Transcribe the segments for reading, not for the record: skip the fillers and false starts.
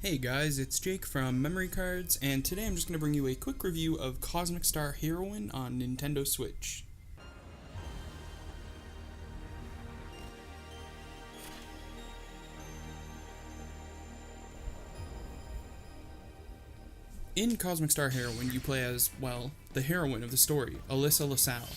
Hey guys, it's Jake from Memory Cards, and today I'm just going to bring you a quick review of Cosmic Star Heroine on Nintendo Switch. In Cosmic Star Heroine, you play as, well, the heroine of the story, Alyssa LaSalle,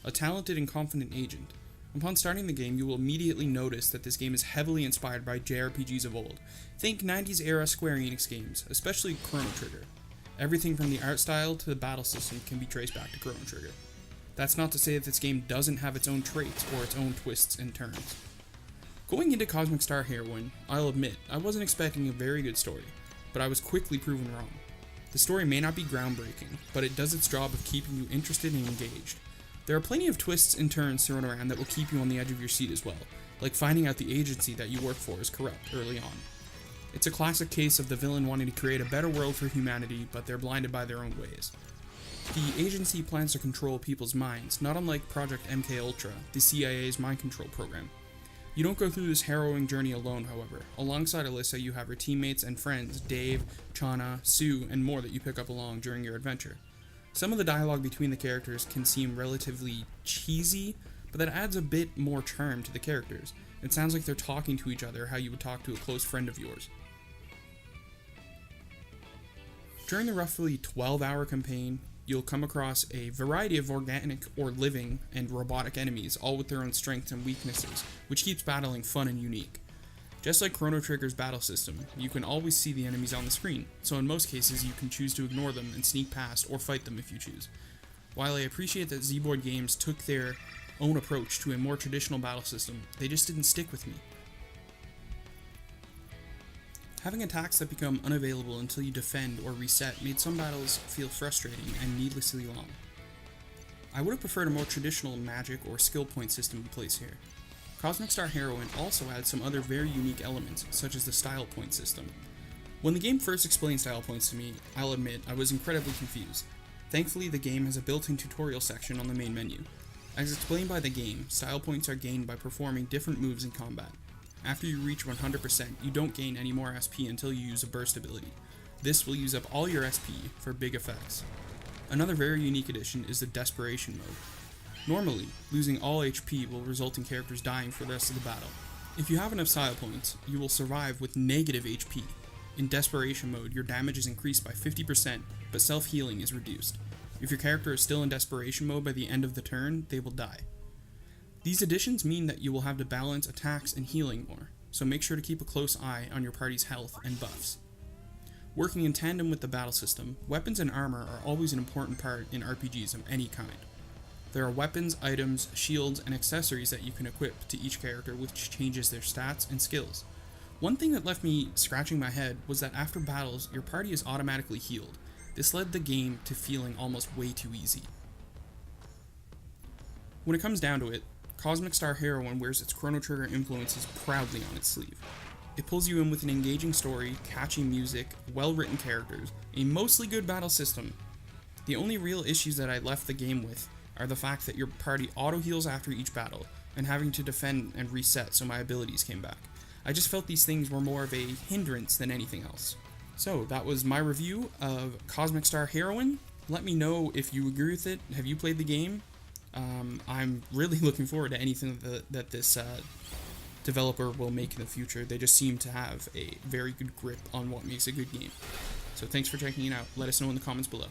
a talented and confident agent. Upon starting the game, you will immediately notice that this game is heavily inspired by JRPGs of old. Think 90s era Square Enix games, especially Chrono Trigger. Everything from the art style to the battle system can be traced back to Chrono Trigger. That's not to say that this game doesn't have its own traits or its own twists and turns. Going into Cosmic Star Heroine, I'll admit, I wasn't expecting a very good story, but I was quickly proven wrong. The story may not be groundbreaking, but it does its job of keeping you interested and engaged. There are plenty of twists and turns thrown around that will keep you on the edge of your seat as well, like finding out the agency that you work for is corrupt early on. It's a classic case of the villain wanting to create a better world for humanity, but they're blinded by their own ways. The agency plans to control people's minds, not unlike Project MKUltra, the CIA's mind control program. You don't go through this harrowing journey alone, however. Alongside Alyssa, you have her teammates and friends, Dave, Chana, Sue, and more that you pick up along during your adventure. Some of the dialogue between the characters can seem relatively cheesy, but that adds a bit more charm to the characters. It sounds like they're talking to each other how you would talk to a close friend of yours. During the roughly 12-hour campaign, you'll come across a variety of organic or living and robotic enemies, all with their own strengths and weaknesses, which keeps battling fun and unique. Just like Chrono Trigger's battle system, you can always see the enemies on the screen, so in most cases you can choose to ignore them and sneak past or fight them if you choose. While I appreciate that Z-Board Games took their own approach to a more traditional battle system, they just didn't stick with me. Having attacks that become unavailable until you defend or reset made some battles feel frustrating and needlessly long. I would have preferred a more traditional magic or skill point system in place here. Cosmic Star Heroine also adds some other very unique elements, such as the style point system. When the game first explained style points to me, I'll admit I was incredibly confused. Thankfully, the game has a built-in tutorial section on the main menu. As explained by the game, style points are gained by performing different moves in combat. After you reach 100%, you don't gain any more SP until you use a burst ability. This will use up all your SP for big effects. Another very unique addition is the desperation mode. Normally, losing all HP will result in characters dying for the rest of the battle. If you have enough style points, you will survive with negative HP. In desperation mode, your damage is increased by 50%, but self-healing is reduced. If your character is still in desperation mode by the end of the turn, they will die. These additions mean that you will have to balance attacks and healing more, so make sure to keep a close eye on your party's health and buffs. Working in tandem with the battle system, weapons and armor are always an important part in RPGs of any kind. There are weapons, items, shields, and accessories that you can equip to each character, which changes their stats and skills. One thing that left me scratching my head was that after battles, your party is automatically healed. This led the game to feeling almost way too easy. When it comes down to it, Cosmic Star Heroine wears its Chrono Trigger influences proudly on its sleeve. It pulls you in with an engaging story, catchy music, well-written characters, a mostly good battle system. The only real issues that I left the game with are the fact that your party auto-heals after each battle, and having to defend and reset so my abilities came back. I just felt these things were more of a hindrance than anything else. So, that was my review of Cosmic Star Heroine. Let me know if you agree with it. Have you played the game? I'm really looking forward to anything that this developer will make in the future. They just seem to have a very good grip on what makes a good game. So thanks for checking it out. Let us know in the comments below.